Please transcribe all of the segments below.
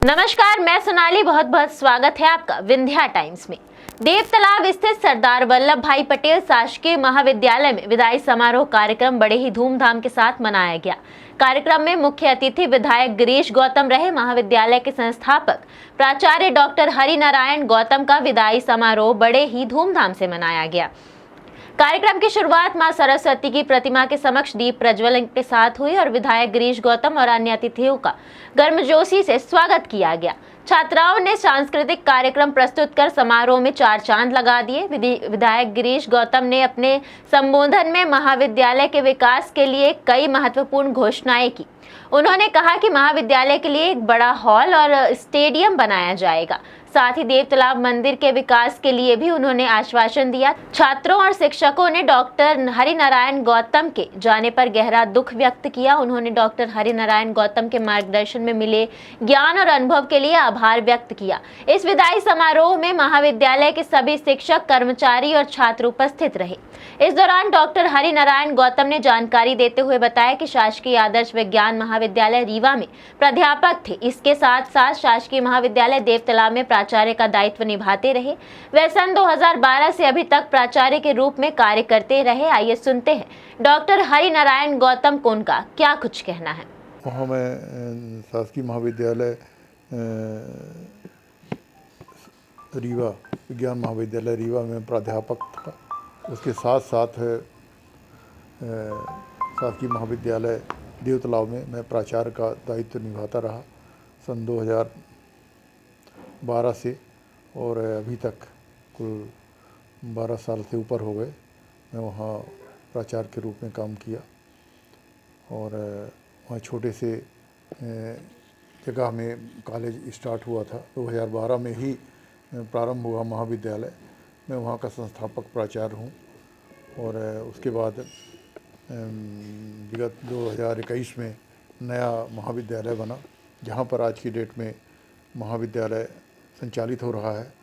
नमस्कार, मैं सोनाली। बहुत बहुत स्वागत है आपका विंध्या टाइम्स में। देवतालाब स्थित सरदार वल्लभ भाई पटेल शासकीय महाविद्यालय में विदाई समारोह कार्यक्रम बड़े ही धूमधाम के साथ मनाया गया। कार्यक्रम में मुख्य अतिथि विधायक गिरीश गौतम रहे। महाविद्यालय के संस्थापक प्राचार्य डॉक्टर हरिनारायण गौतम का विदाई समारोह बड़े ही धूमधाम से मनाया गया। कार्यक्रम की शुरुआत मां सरस्वती की प्रतिमा के समक्ष दीप प्रज्वलन के साथ हुई और विधायक गिरीश गौतम और अन्य अतिथियों का गर्मजोशी से स्वागत किया गया। छात्राओं ने सांस्कृतिक कार्यक्रम प्रस्तुत कर समारोह में चार चांद लगा दिए। विधायक गिरीश गौतम ने अपने संबोधन में महाविद्यालय के विकास के लिए कई महत्वपूर्ण घोषणाएं की। उन्होंने कहा कि महाविद्यालय के लिए एक बड़ा हॉल और स्टेडियम बनाया जाएगा। साथ ही देवतालाब मंदिर के विकास के लिए भी उन्होंने आश्वासन दिया। छात्रों और शिक्षकों ने डॉक्टर हरिनारायण गौतम के जाने पर गहरा दुख व्यक्त किया। उन्होंने डॉक्टर हरिनारायण गौतम के मार्गदर्शन में मिले ज्ञान और अनुभव के लिए आभार व्यक्त किया। इस विदाई समारोह में महाविद्यालय के सभी शिक्षक, कर्मचारी और छात्र उपस्थित रहे। इस दौरान डॉक्टर हरिनारायण गौतम ने जानकारी देते हुए बताया कि शासकीय आदर्श विज्ञान महाविद्यालय रीवा में प्राध्यापक थे। इसके साथ साथ शासकीय महाविद्यालय देवतालाब में प्राचार्य का दायित्व निभाते रहे। वे सन 2012 से अभी तक प्राचार्य के रूप में कार्य करते रहे। आइए सुनते हैं डॉक्टर हरिनारायण गौतम को उनका क्या कुछ कहना है। वहाँ मैं शासकीय महाविद्यालय रीवा, विज्ञान महाविद्यालय रीवा में प्राध्यापक था। उसके साथ साथ शासकीय महाविद्यालय देवतालाब में मैं प्राचार्य का दायित्व निभाता रहा सन 2012 से, और अभी तक कुल 12 साल से ऊपर हो गए मैं वहाँ प्राचार्य के रूप में काम किया। और वहाँ छोटे से जगह में कॉलेज स्टार्ट हुआ था। 2012 में ही प्रारंभ हुआ महाविद्यालय। मैं वहाँ का संस्थापक प्राचार्य हूँ। और उसके बाद विगत 2021 में नया महाविद्यालय बना, जहाँ पर आज की डेट में महाविद्यालय संचालित हो रहा है।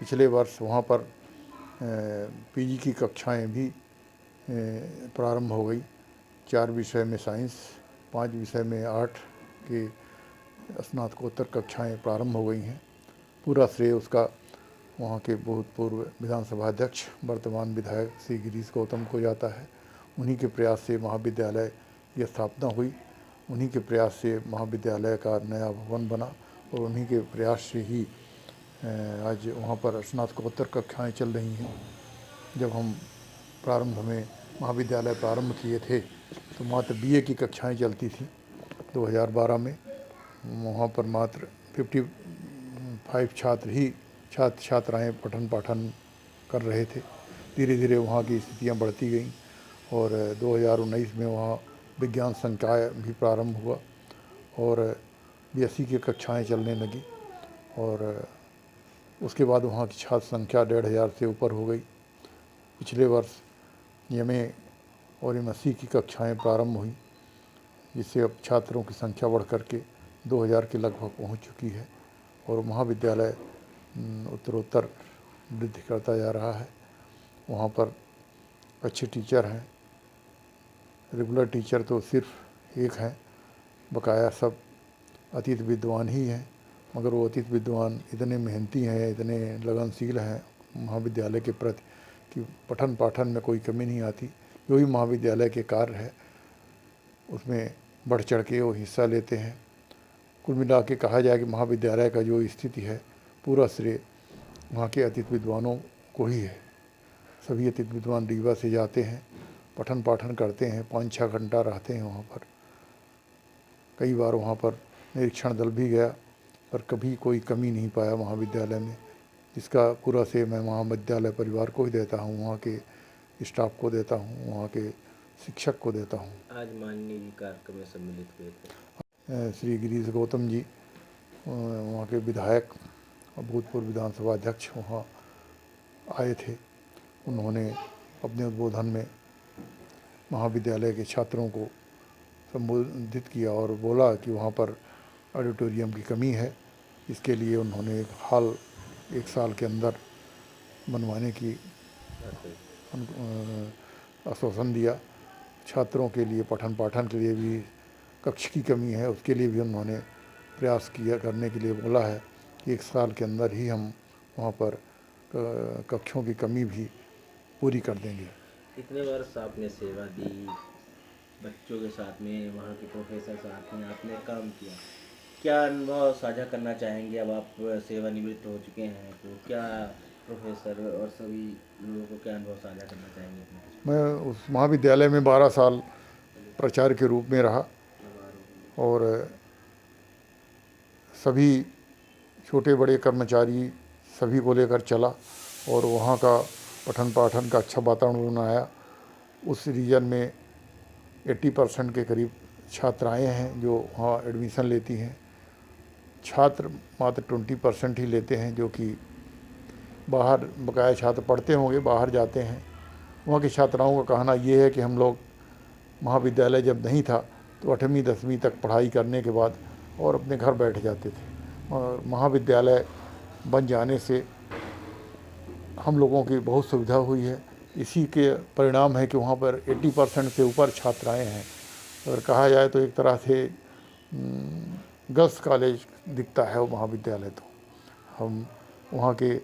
पिछले वर्ष वहाँ पर पीजी की कक्षाएं भी प्रारंभ हो गई। 4 विषय में साइंस, 5 विषय में आर्ट की स्नातकोत्तर कक्षाएं प्रारंभ हो गई हैं। पूरा श्रेय उसका वहाँ के भूतपूर्व विधानसभा अध्यक्ष, वर्तमान विधायक श्री गिरीश गौतम को जाता है। उन्हीं के प्रयास से महाविद्यालय की स्थापना हुई, उन्हीं के प्रयास से महाविद्यालय का नया भवन बना, और उन्हीं के प्रयास से ही आज वहाँ पर स्नातकोत्तर कक्षाएँ चल रही हैं। जब हम प्रारंभ में महाविद्यालय प्रारंभ किए थे तो मात्र बीए की कक्षाएँ चलती थीं। 2012 में वहाँ पर मात्र 55 छात्राएँ पठन पाठन कर रहे थे। धीरे धीरे वहाँ की स्थितियाँ बढ़ती गईं और 2019 में वहाँ विज्ञान संकाय भी प्रारंभ हुआ और बीएससी की कक्षाएँ चलने लगी। और उसके बाद वहाँ की छात्र संख्या 1500 से ऊपर हो गई। पिछले वर्ष एमए और एमएससी की कक्षाएँ प्रारंभ हुई, जिससे अब छात्रों की संख्या बढ़ कर के 2000 के लगभग पहुँच चुकी है। और महाविद्यालय उत्तरोत्तर वृद्धि करता जा रहा है। वहाँ पर अच्छे टीचर हैं। रेगुलर टीचर तो सिर्फ एक हैं, बकाया सब अतीत विद्वान ही हैं। मगर वो अतीत विद्वान इतने मेहनती हैं, इतने लगनशील हैं महाविद्यालय के प्रति कि पठन पाठन में कोई कमी नहीं आती। जो भी महाविद्यालय के कार्य है उसमें बढ़ चढ़ के वो हिस्सा लेते हैं। कुल मिला के कहा जाए कि महाविद्यालय का जो स्थिति है, पूरा श्रेय वहाँ के अतीत विद्वानों को ही है। सभी अतीत विद्वान रीवा से जाते हैं, पठन पाठन करते हैं, 5-6 घंटा रहते हैं वहाँ पर। कई बार वहाँ पर निरीक्षण दल भी गया, पर कभी कोई कमी नहीं पाया महाविद्यालय में, जिसका पूरा श्रेय मैं महाविद्यालय परिवार को ही देता हूँ, वहाँ के स्टाफ को देता हूँ, वहाँ के शिक्षक को देता हूँ। आज माननीय जी कार्यक्रम में सम्मिलित हुए थे श्री गिरीश गौतम जी, वहाँ के विधायक और भूतपूर्व विधानसभा अध्यक्ष वहाँ आए थे। उन्होंने अपने उद्बोधन में महाविद्यालय के छात्रों को संबोधित किया और बोला कि वहाँ पर ऑडिटोरियम की कमी है। इसके लिए उन्होंने एक हॉल 1 साल के अंदर बनवाने की आश्वासन दिया। छात्रों के लिए पठन पाठन के लिए भी कक्ष की कमी है, उसके लिए भी उन्होंने प्रयास किया करने के लिए बोला है कि 1 साल के अंदर ही हम वहाँ पर कक्षों की कमी भी पूरी कर देंगे। कितने वर्ष आपने सेवा दी, बच्चों के साथ में, वहाँ के प्रोफेसर साथ में आपने काम किया, क्या अनुभव साझा करना चाहेंगे? अब आप सेवानिवृत्त हो चुके हैं, तो क्या प्रोफेसर और सभी लोगों को क्या अनुभव साझा करना चाहेंगे अपने? मैं उस महाविद्यालय में 12 साल प्राचार्य के रूप में रहा और सभी छोटे बड़े कर्मचारी सभी को लेकर चला और वहाँ का पठन पाठन का अच्छा वातावरण बनाया। उस रीजन में 80% के करीब छात्राएं हैं जो वहाँ एडमिशन लेती हैं। छात्र मात्र 20% ही लेते हैं जो कि बाहर बकाया छात्र पढ़ते होंगे, बाहर जाते हैं। वहाँ की छात्राओं का कहना ये है कि हम लोग महाविद्यालय जब नहीं था तो 8वीं 10वीं तक पढ़ाई करने के बाद और अपने घर बैठ जाते थे, और महाविद्यालय बन जाने से हम लोगों की बहुत सुविधा हुई है। इसी के परिणाम है कि वहाँ पर 80% से ऊपर छात्राएं हैं। अगर कहा जाए तो एक तरह से गर्ल्स कॉलेज दिखता है वो महाविद्यालय। तो हम वहाँ के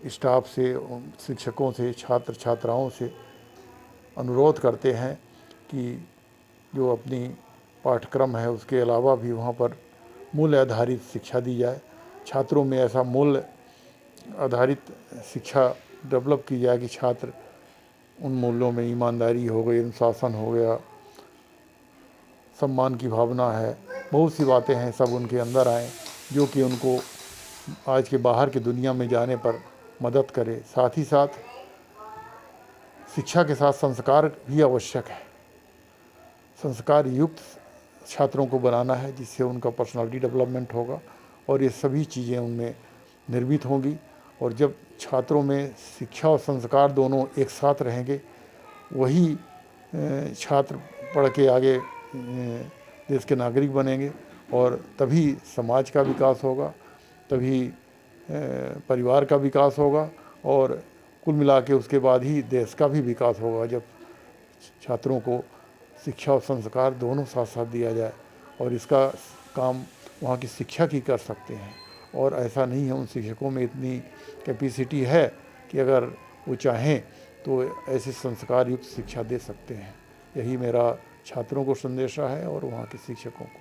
स्टाफ से, शिक्षकों से, छात्र छात्राओं से अनुरोध करते हैं कि जो अपनी पाठ्यक्रम है उसके अलावा भी वहाँ पर मूल्य आधारित शिक्षा दी जाए। छात्रों में ऐसा मूल्य आधारित शिक्षा डेवलप की जाए कि छात्र उन मूल्यों में ईमानदारी हो गई, अनुशासन हो गया, सम्मान की भावना है, बहुत सी बातें हैं, सब उनके अंदर आए जो कि उनको आज के बाहर की दुनिया में जाने पर मदद करे। साथ ही साथ शिक्षा के साथ संस्कार भी आवश्यक है। संस्कार युक्त छात्रों को बनाना है जिससे उनका पर्सनालिटी डेवलपमेंट होगा और ये सभी चीज़ें उनमें निर्मित होंगी। और जब छात्रों में शिक्षा और संस्कार दोनों एक साथ रहेंगे, वही छात्र पढ़ के आगे देश के नागरिक बनेंगे और तभी समाज का विकास होगा, तभी परिवार का विकास होगा और कुल मिला के उसके बाद ही देश का भी विकास होगा। जब छात्रों को शिक्षा और संस्कार दोनों साथ साथ दिया जाए, और इसका काम वहाँ की शिक्षक ही कर सकते हैं। और ऐसा नहीं है, उन शिक्षकों में इतनी कैपेसिटी है कि अगर वो चाहें तो ऐसे संस्कार युक्त शिक्षा दे सकते हैं। यही मेरा छात्रों को संदेशा है और वहाँ के शिक्षकों को।